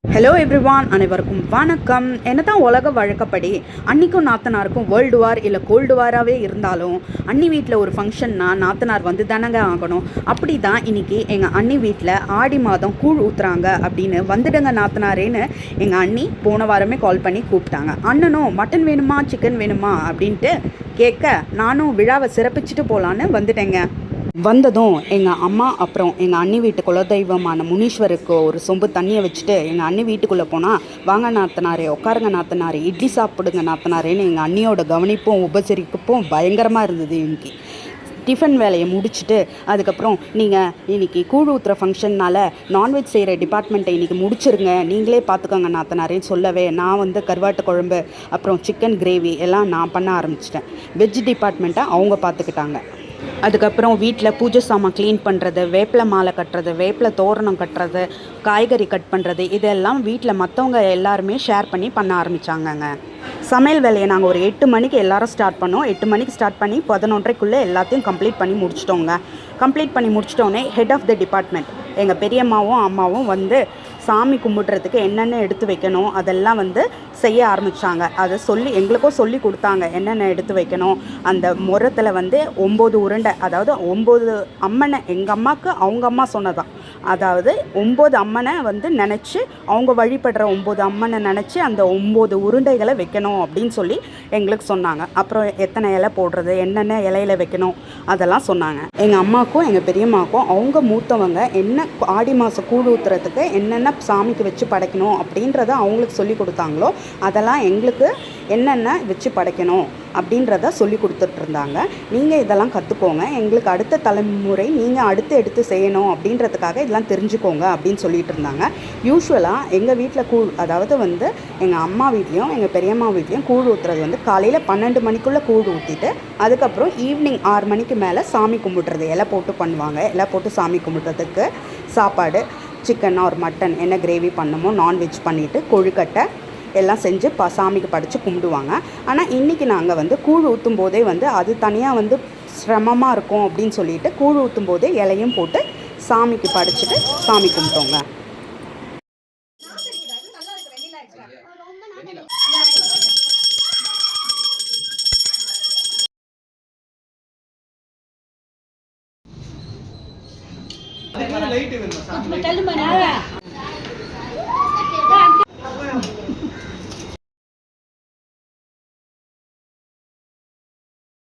Hello everyone, அனைவருக்கும் வணக்கம். என்னதான் உலக வழக்கப்படி அன்னிக்கும் நாத்தனாருக்கும் வேர்ல்டு வார் இல்லை கோல்டு வாராகவே இருந்தாலும் அன்னி வீட்டில் ஒரு ஃபங்க்ஷன்னா நாத்தனார் வந்து தானங்க ஆகணும். அப்படி தான் இன்றைக்கி எங்கள் அண்ணி வீட்டில் ஆடி மாதம் கூழ் ஊற்றுறாங்க அப்படின்னு வந்துடுங்க நாத்தனாரேன்னு எங்கள் அண்ணி போன வாரமே கால் பண்ணி கூப்பிட்டாங்க. அண்ணனும் மட்டன் வேணுமா சிக்கன் வேணுமா அப்படின்ட்டு கேட்க நானும் விழாவை சிறப்பிச்சுட்டு போகலான்னு வந்துட்டேங்க. வந்ததும் எங்கள் அம்மா அப்புறம் எங்கள் அண்ணி வீட்டு குலதெய்வமான முனீஸ்வருக்கு ஒரு சொம்பு தண்ணியை வச்சுட்டு எங்கள் அண்ணி வீட்டுக்குள்ளே போனால் வாங்க நாத்தனாரே, உட்காருங்க நாத்தனாரே, இட்லி சாப்பிடுங்க நாத்தனாரேன்னு எங்கள் அண்ணியோட கவனிப்பும் உபசரிப்பும் பயங்கரமாக இருந்தது. இன்னைக்கு டிஃபன் வேலையை முடிச்சுட்டு அதுக்கப்புறம் நீங்கள் இன்றைக்கி கூழ் ஊற்றுற ஃபங்க்ஷன்னால் நான்வெஜ் செய்கிற டிபார்ட்மெண்ட்டை இன்றைக்கி முடிச்சிருங்க, நீங்களே பார்த்துக்கோங்க நாத்தனாரேன்னு சொல்லவே நான் வந்து கருவாட்டு குழம்பு அப்புறம் சிக்கன் கிரேவி எல்லாம் நான் பண்ண ஆரம்பிச்சிட்டேன். வெஜ் டிபார்ட்மெண்ட்டை அவங்க பார்த்துக்கிட்டாங்க. அதுக்கப்புறம் வீட்டில் பூஜை சாமான் க்ளீன் பண்ணுறது, வேப்பிலை மாலை கட்டுறது, வேப்பிலை தோரணம் கட்டுறது, காய்கறி கட் பண்ணுறது, இதெல்லாம் வீட்டில் மற்றவங்க எல்லாருமே ஷேர் பண்ண ஆரம்பித்தாங்கங்க. சமையல் வேலையை நாங்கள் ஒரு 8 மணிக்கு எல்லோரும் ஸ்டார்ட் பண்ணோம். 8 மணிக்கு ஸ்டார்ட் பண்ணி 11:30க்குள்ளே எல்லாத்தையும் கம்ப்ளீட் பண்ணி முடிச்சிட்டோங்க. கம்ப்ளீட் பண்ணி முடிச்சிட்டோன்னே ஹெட் ஆஃப் த டிபார்ட்மெண்ட் எங்கள் பெரியம்மாவும் அம்மாவும் வந்து சாமி கும்பிட்றதுக்கு என்னென்ன எடுத்து வைக்கணும் அதெல்லாம் வந்து செய்ய ஆரம்பித்தாங்க. அதை எங்களுக்கும் சொல்லி கொடுத்தாங்க என்னென்ன எடுத்து வைக்கணும். அந்த முறத்தில் வந்து 9 உருண்டை, அதாவது 9 அம்மனை எங்கள் அம்மாவுக்கு அவங்க அம்மா சொன்னதான், அதாவது 9 அம்மனை வந்து நினச்சி அவங்க வழிபடுற 9 அம்மனை நினச்சி அந்த 9 உருண்டைகளை வைக்கணும் அப்படின்னு சொல்லி எங்களுக்கு சொன்னாங்க. அப்புறம் எத்தனை இலை போடுறது, என்னென்ன இலையில வைக்கணும் அதெல்லாம் சொன்னாங்க. எங்கள் அம்மாவுக்கும் எங்கள் பெரியம்மாவுக்கும் அவங்க மூத்தவங்க என்ன ஆடி மாதம் கூழ் ஊற்றுறதுக்கு என்னென்ன சாமிக்கு வச்சு படைக்கணும் அப்படின்றத அவங்களுக்கு சொல்லி கொடுத்தாங்களோ அதெல்லாம் எங்களுக்கு என்னென்ன வச்சு படைக்கணும் அப்படின்றத சொல்லி கொடுத்துட்ருந்தாங்க. நீங்கள் இதெல்லாம் கற்றுக்கோங்க, எங்களுக்கு அடுத்த தலைமுறை நீங்கள் அடுத்து எடுத்து செய்யணும் அப்படின்றதுக்காக இதெல்லாம் தெரிஞ்சுக்கோங்க அப்படின்னு சொல்லிட்டு இருந்தாங்க. யூஸ்வலாக எங்கள் வீட்டில் கூழ், அதாவது வந்து எங்கள் அம்மா வீட்லேயும் எங்கள் பெரியம்மா வீட்லேயும் கூழ் ஊற்றுறது வந்து காலையில் 12 மணிக்குள்ளே கூழ் ஊற்றிட்டு அதுக்கப்புறம் ஈவினிங் 6 மணிக்கு மேலே சாமி கும்பிட்றது, இலை போட்டு பண்ணுவாங்க. இலை போட்டு சாமி கும்பிட்றதுக்கு சாப்பாடு சிக்கன் ஆர் மட்டன் என்ன கிரேவி பண்ணமோ நான்வெஜ் பண்ணிவிட்டு கொழுக்கட்டை எல்லாம் செஞ்சு சாமிக்கு படைச்சி கும்பிடுவாங்க. ஆனால் இன்றைக்கி நாங்கள் வந்து கூழ் ஊற்றும் போதே வந்து அது தனியாக வந்து சிரமமாக இருக்கும் அப்படின்னு சொல்லிட்டு கூழ் ஊற்றும் போதே இலையும் போட்டு சாமிக்கு படைச்சிட்டு சாமி கும்பிட்டோங்க. லைட்